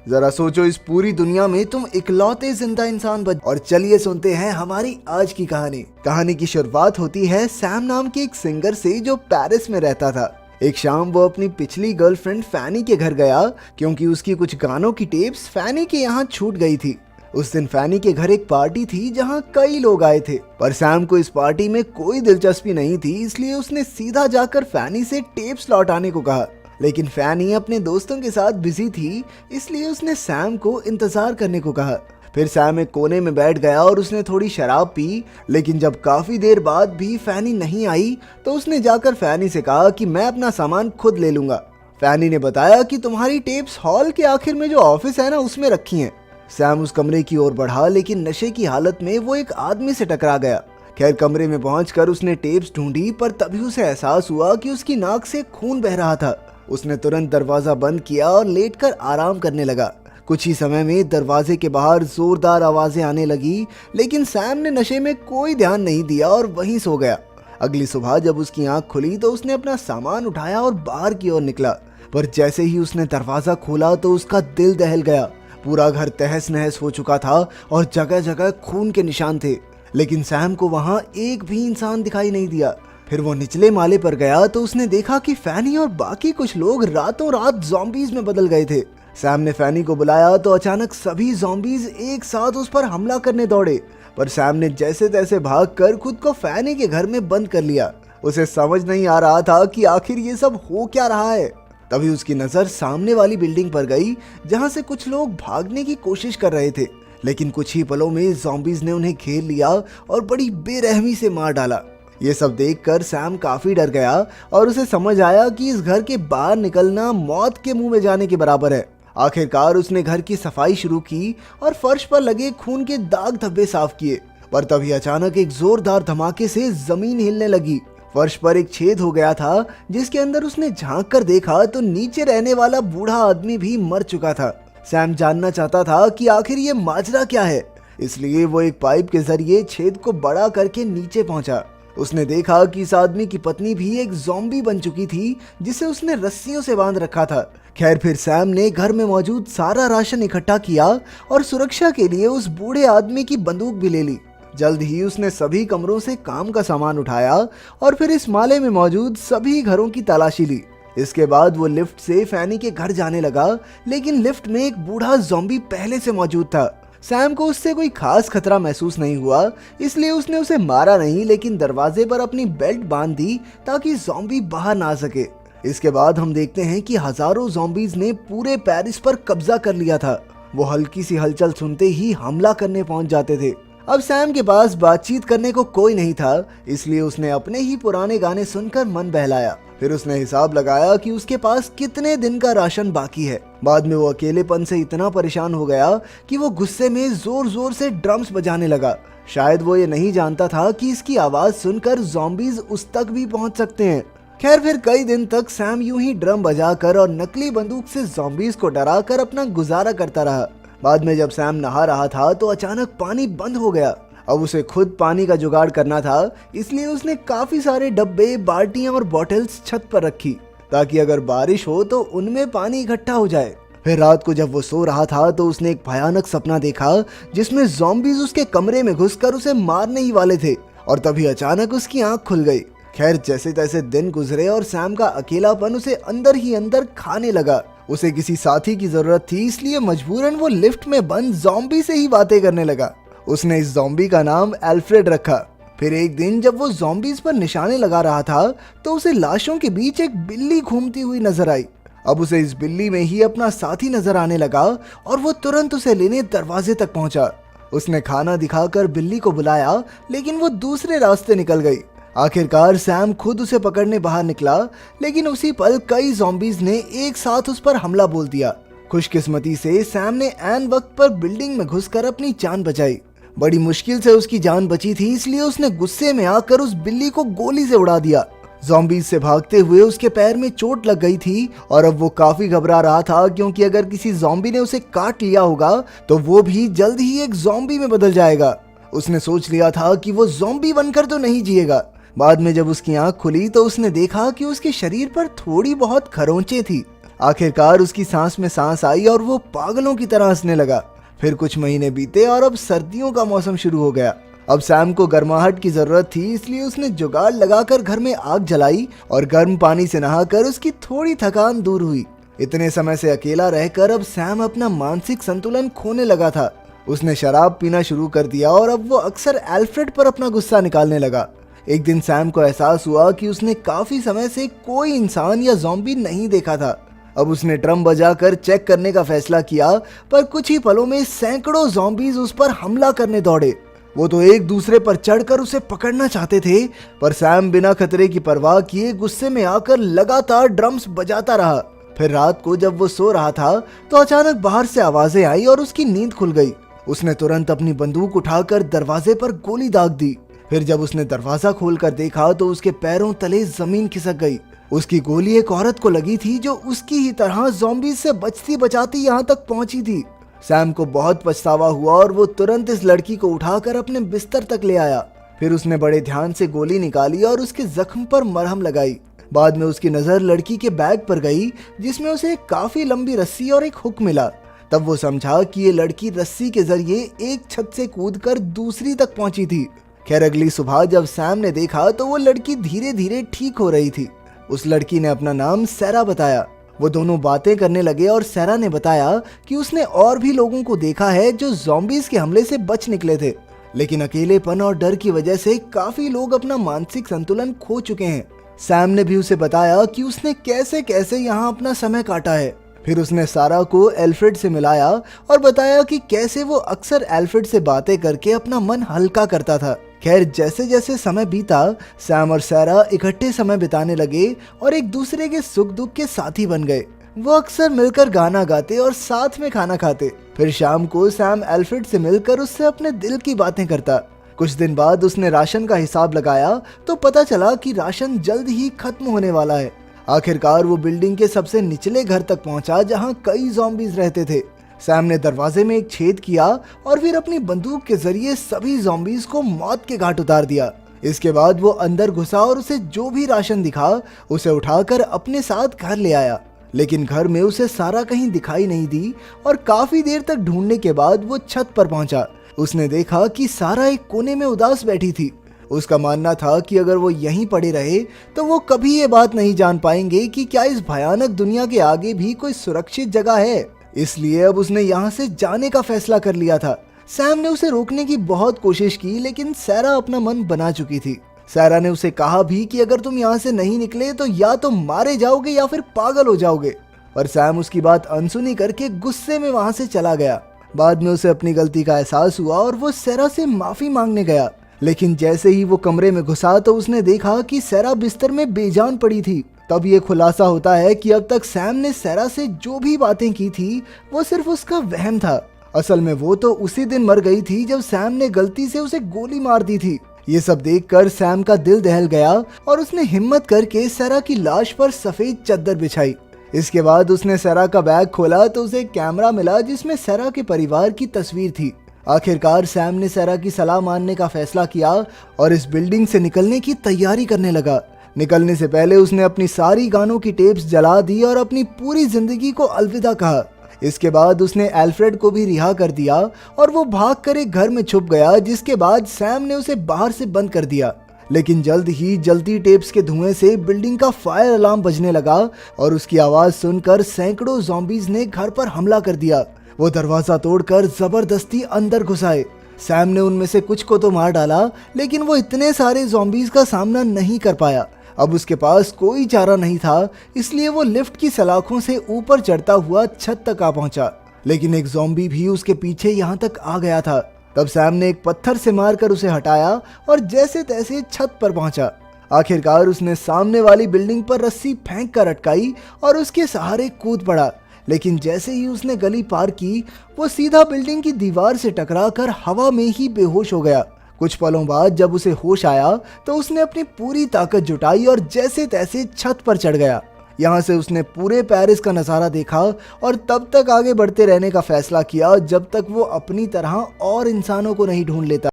जरा सोचो, इस पूरी दुनिया में तुम इकलौते जिंदा इंसान बच। और चलिए सुनते हैं हमारी आज की कहानी की शुरुआत होती है सैम नाम के एक सिंगर से जो पेरिस में रहता था। एक शाम वो अपनी पिछली गर्लफ्रेंड फैनी के घर गया क्योंकि उसकी कुछ गानों की टेप्स फैनी के यहाँ छूट गई थी। उस दिन फैनी के घर एक पार्टी थी जहाँ कई लोग आए थे, पर सैम को इस पार्टी में कोई दिलचस्पी नहीं थी, इसलिए उसने सीधा जाकर फैनी से टेप्स लौटाने को कहा। लेकिन फैनी अपने दोस्तों के साथ बिजी थी, इसलिए उसने सैम को इंतजार करने को कहा। फिर सैम एक कोने में बैठ गया और उसने थोड़ी शराब पी, लेकिन जब काफी देर बाद भी फैनी नहीं आई तो उसने जाकर फैनी से कहा कि मैं अपना सामान खुद ले लूंगा। फैनी ने बताया कि तुम्हारी टेप्स हॉल के आखिर में जो ऑफिस है ना, उसमें रखी हैं। सैम उस कमरे की ओर बढ़ा, लेकिन नशे की हालत में वो एक आदमी से टकरा गया। खैर, कमरे में पहुंचकर उसने टेप्स ढूंढी, पर तभी उसे एहसास हुआ कि उसकी नाक से खून बह रहा था। उसने तुरंत दरवाजा बंद किया और लेटकर आराम करने लगा। कुछ ही समय में दरवाजे के बाहर जोरदार आवाजें आने लगी, लेकिन सैम ने नशे में कोई ध्यान नहीं दिया और वहीं सो गया। अगली सुबह जब उसकी आंख खुली तो उसने अपना सामान उठाया और बाहर की ओर निकला, पर जैसे ही उसने दरवाजा खोला तो उसका दिल दहल गया। पूरा घर तहस नहस हो चुका था और जगह जगह खून के निशान थे, लेकिन सैम को वहां एक भी इंसान दिखाई नहीं दिया। फिर वो निचले माले पर गया तो उसने देखा कि फैनी और बाकी कुछ लोग रातों रात ज़ॉम्बीज में बदल गए थे। सैम ने फैनी को बुलाया तो अचानक सभी ज़ॉम्बीज एक साथ उस पर हमला करने दौड़े, पर सैम ने जैसे तैसे भागकर खुद को फैनी के घर में बंद कर लिया। उसे समझ नहीं आ रहा था कि आखिर ये सब हो क्या रहा है। तभी उसकी नजर सामने वाली बिल्डिंग पर गई जहां से कुछ लोग भागने की कोशिश कर रहे थे, लेकिन कुछ ही पलों में ज़ॉम्बीज ने उन्हें घेर लिया और बड़ी बेरहमी से मार डाला। ये सब देखकर सैम काफी डर गया और उसे समझ आया कि इस घर के बाहर निकलना मौत के मुंह में जाने के बराबर है। आखिरकार उसने घर की सफाई शुरू की और फर्श पर लगे खून के दाग धब्बे साफ किए, पर तभी अचानक एक जोरदार धमाके से जमीन हिलने लगी। फर्श पर एक छेद हो गया था जिसके अंदर उसने झांक कर देखा तो नीचे रहने वाला बूढ़ा आदमी भी मर चुका था। सैम जानना चाहता था कि आखिर ये माजरा क्या है, इसलिए वो एक पाइप के जरिए छेद को बड़ा करके नीचे पहुंचा। उसने देखा कि इस आदमी की पत्नी भी एक ज़ॉम्बी बन चुकी थी जिसे उसने रस्सियों से बांध रखा था। खैर, फिर सैम ने घर में मौजूद सारा राशन इकट्ठा किया और सुरक्षा के लिए उस बूढ़े आदमी की बंदूक भी ले ली। जल्द ही उसने सभी कमरों से काम का सामान उठाया और फिर इस माले में मौजूद सभी घरों की तलाशी ली। इसके बाद वो लिफ्ट से फैनी के घर जाने लगा, लेकिन लिफ्ट में एक बूढ़ा ज़ॉम्बी पहले से मौजूद था। सैम को उससे कोई खास खतरा महसूस नहीं हुआ, इसलिए उसने उसे मारा नहीं, लेकिन दरवाजे पर अपनी बेल्ट बांध दी ताकि ज़ॉम्बी बाहर ना आ सके। इसके बाद हम देखते हैं कि हजारों ज़ॉम्बीज ने पूरे पेरिस पर कब्जा कर लिया था। वो हल्की सी हलचल सुनते ही हमला करने पहुंच जाते थे। अब सैम के पास बातचीत करने को कोई नहीं था, इसलिए उसने अपने ही पुराने गाने सुनकर मन बहलाया। फिर उसने हिसाब लगाया कि उसके पास कितने दिन का राशन बाकी है। बाद में वो अकेलेपन से इतना परेशान हो गया कि वो गुस्से में जोर जोर से ड्रम्स बजाने लगा। शायद वो ये नहीं जानता था कि इसकी आवाज सुनकर ज़ॉम्बीज उस तक भी पहुंच सकते हैं। खैर, फिर कई दिन तक सैम यूं ही ड्रम बजाकर और नकली बंदूक से ज़ॉम्बीज को डराकर अपना गुजारा करता रहा। बाद में जब सैम नहा रहा था तो अचानक पानी बंद हो गया। अब उसे खुद पानी का जुगाड़ करना था, इसलिए उसने काफी सारे डब्बे, बाल्टियां और बॉटल्स छत पर रखी ताकि अगर बारिश हो तो उनमें पानी इकट्ठा हो जाए। फिर रात को जब वो सो रहा था तो उसने एक भयानक सपना देखा जिसमें ज़ॉम्बीज उसके कमरे में घुसकर उसे मारने ही वाले थे, और तभी अचानक उसकी आंख खुल गई। खैर, जैसे तैसे दिन गुजरे और सैम का अकेलापन उसे अंदर ही अंदर खाने लगा। उसे किसी साथी की जरूरत थी, इसलिए मजबूरन वो लिफ्ट में बंद ज़ॉम्बी से ही बातें करने लगा। उसने इस ज़ॉम्बी का नाम एल्फ्रेड रखा। फिर एक दिन जब वो ज़ॉम्बीज पर निशाने लगा रहा था तो उसे लाशों के बीच एक बिल्ली घूमती हुई नजर आई। अब उसे इस बिल्ली में ही अपना साथी नजर आने लगा और वो तुरंत उसे लेने दरवाजे तक पहुंचा। उसने खाना दिखाकर बिल्ली को बुलाया, लेकिन वो दूसरे रास्ते निकल गई। आखिरकार सैम खुद उसे पकड़ने बाहर निकला, लेकिन उसी पल कई ज़ॉम्बीज ने एक साथ उस पर हमला बोल दिया। खुशकिस्मती से सैम ने ऐन वक्त पर बिल्डिंग में घुसकर अपनी जान बचाई। बड़ी मुश्किल से उसकी जान बची थी, इसलिए उसने गुस्से में आकर उस बिल्ली को गोली से उड़ा दिया। ज़ॉम्बीज से भागते हुए उसके पैर में चोट लग गई थी और अब वो काफी घबरा रहा था, क्योंकि अगर किसी ज़ॉम्बी ने उसे काट लिया होगा तो वो भी जल्द ही एक ज़ॉम्बी में बदल जाएगा। उसने सोच लिया था कि वो ज़ॉम्बी बनकर तो नहीं जिएगा। बाद में जब उसकी आंख खुली तो उसने देखा कि उसके शरीर पर थोड़ी बहुत खरोंचें थी। आखिरकार उसकी सांस में सांस आई और वो पागलों की तरह हंसने लगा। फिर कुछ महीने बीते और अब सर्दियों का मौसम शुरू हो गया। अब सैम को गर्माहट की जरूरत थी, इसलिए उसने जुगाड़ लगाकर घर में आग जलाई और गर्म पानी से नहाकर उसकी थोड़ी थकान दूर हुई। इतने समय से अकेला रहकर अब सैम अपना मानसिक संतुलन खोने लगा था। उसने शराब पीना शुरू कर दिया और अब वो अक्सर एल्फ्रेड पर अपना गुस्सा निकालने लगा। एक दिन सैम को एहसास हुआ कि उसने काफी समय से कोई इंसान या ज़ॉम्बी नहीं देखा था। अब उसने ड्रम बजाकर चेक करने का फैसला किया, पर कुछ ही पलों में सैकड़ों ज़ॉम्बीज उस पर हमला करने दौड़े। वो तो एक दूसरे पर चढ़कर उसे पकड़ना चाहते थे, पर सैम बिना खतरे की परवाह किए गुस्से में आकर लगातार ड्रम्स बजाता रहा। फिर रात को जब वो सो रहा था तो अचानक बाहर से आवाजें आई और उसकी नींद खुल गई। उसने तुरंत अपनी बंदूक उठाकर दरवाजे पर गोली दाग दी। फिर जब उसने दरवाजा खोलकर देखा तो उसके पैरों तले जमीन खिसक गई। उसकी गोली एक औरत को लगी थी जो उसकी ही तरह ज़ॉम्बीज से बचती बचाती यहाँ तक पहुंची थी। सैम को बहुत पछतावा हुआ और वो तुरंत इस लड़की को उठाकर अपने बिस्तर तक ले आया। फिर उसने बड़े ध्यान से गोली निकाली और उसके जख्म पर मरहम लगाई। बाद में उसकी नजर लड़की के बैग पर गई, जिसमें उसे एक काफी लंबी रस्सी और एक हुक मिला। तब वो समझा कि ये लड़की रस्सी के जरिए एक छत से कूदकर दूसरी तक पहुंची थी। खैर अगली सुबह जब सैम ने देखा तो वो लड़की धीरे धीरे ठीक हो रही थी। उस लड़की ने अपना नाम सैरा बताया। वो दोनों बातें करने लगे और सैरा ने बताया कि उसने और भी लोगों को देखा है जो ज़ॉम्बीज के हमले से बच निकले थे, लेकिन अकेलेपन और डर की वजह से काफी लोग अपना मानसिक संतुलन खो चुके हैं। सैम ने भी उसे बताया कि उसने कैसे कैसे यहाँ अपना समय काटा है। फिर उसने सारा को एल्फ्रेड से मिलाया और बताया कि कैसे वो अक्सर एल्फ्रेड से बातें करके अपना मन हल्का करता था। खैर जैसे जैसे समय बीता सैम और सैरा इकट्ठे समय बिताने लगे और एक दूसरे के सुख दुख के साथी बन गए। वो अक्सर मिलकर गाना गाते और साथ में खाना खाते। फिर शाम को सैम एल्फ्रेड से मिलकर उससे अपने दिल की बातें करता। कुछ दिन बाद उसने राशन का हिसाब लगाया तो पता चला कि राशन जल्द ही खत्म होने वाला है। आखिरकार वो बिल्डिंग के सबसे निचले घर तक पहुंचा जहां कई ज़ॉम्बीज रहते थे। सैम ने दरवाजे में एक छेद किया और फिर अपनी बंदूक के जरिए सभी ज़ॉम्बीज को मौत के घाट उतार दिया। इसके बाद वो अंदर घुसा और उसे जो भी राशन दिखा उसे उठाकर अपने साथ घर ले आया। लेकिन घर में उसे सारा कहीं दिखाई नहीं दी और काफी देर तक ढूंढने के बाद वो छत पर पहुंचा। उसने देखा कि सारा एक कोने में उदास बैठी थी। उसका मानना था कि अगर वो यहीं पड़े रहे तो वो कभी ये बात नहीं जान पाएंगे कि क्या इस भयानक दुनिया के आगे भी कोई सुरक्षित जगह है। इसलिए अब उसने यहाँ से जाने का फैसला कर लिया था। सैम ने उसे रोकने की बहुत कोशिश की, लेकिन सैरा अपना मन बना चुकी थी। सैरा ने उसे कहा भी कि अगर तुम यहाँ से नहीं निकले तो या तो मारे जाओगे या फिर पागल हो जाओगे, पर सैम उसकी बात अनसुनी करके गुस्से में वहाँ से चला गया। बाद में उसे अपनी गलती का एहसास हुआ और वो सैरा से माफी मांगने गया, लेकिन जैसे ही वो कमरे में घुसा तो उसने देखा कि सैरा बिस्तर में बेजान पड़ी थी। तब ये खुलासा होता है कि अब तक सैम ने सैरा से जो भी बातें की थी वो सिर्फ उसका वहम था। असल में वो तो उसी दिन मर गई थी जब सैम ने गलती से उसे गोली मार दी थी। ये सब देखकर सैम का दिल दहल गया और उसने हिम्मत करके सैरा की लाश पर सफेद चादर बिछाई। इसके बाद उसने सैरा का बैग खोला तो उसे एक कैमरा मिला जिसमें सैरा के परिवार की तस्वीर थी। आखिरकार सैम ने सैरा की सलाह मानने का फैसला किया और इस बिल्डिंग से निकलने की तैयारी करने लगा। निकलने से पहले उसने अपनी सारी गानों की टेप्स जला दी और अपनी पूरी जिंदगी को अलविदा कहा। इसके बाद उसने एल्फ्रेड को भी रिहा कर दिया और वो भागकर एक घर में छुप गया, जिसके बाद सैम ने उसे बाहर से बंद कर दिया। लेकिन जल्द ही जलती टेप्स के धुएं से बिल्डिंग का फायर अलार्म बजने लगा और उसकी आवाज सुनकर सैकड़ों ज़ॉम्बीज ने घर पर हमला कर दिया। वो दरवाजा तोड़कर जबरदस्ती अंदर घुस आए। सैम ने उनमें से कुछ को तो मार डाला, लेकिन वो इतने सारे ज़ॉम्बीज का सामना नहीं कर पाया। अब उसके पास कोई चारा नहीं था, इसलिए वो लिफ्ट की सलाखों से ऊपर चढ़ता हुआ छत तक आ पहुंचा। लेकिन एक ज़ॉम्बी भी उसके पीछे यहाँ तक आ गया था। तब सैम ने एक पत्थर से मारकर उसे हटाया और जैसे तैसे छत पर पहुंचा। आखिरकार उसने सामने वाली बिल्डिंग पर रस्सी फेंक कर अटकाई और उसके सहारे कूद पड़ा। लेकिन जैसे ही उसने गली पार की वो सीधा बिल्डिंग की दीवार से टकराकर हवा में ही बेहोश हो गया। कुछ पलों बाद जब उसे होश आया तो उसने अपनी पूरी ताकत जुटाई और जैसे तैसे छत पर चढ़ गया। यहाँ से उसने पूरे पेरिस का नज़ारा देखा और तब तक आगे बढ़ते रहने का फैसला किया जब तक वो अपनी तरह और इंसानों को नहीं ढूंढ लेता।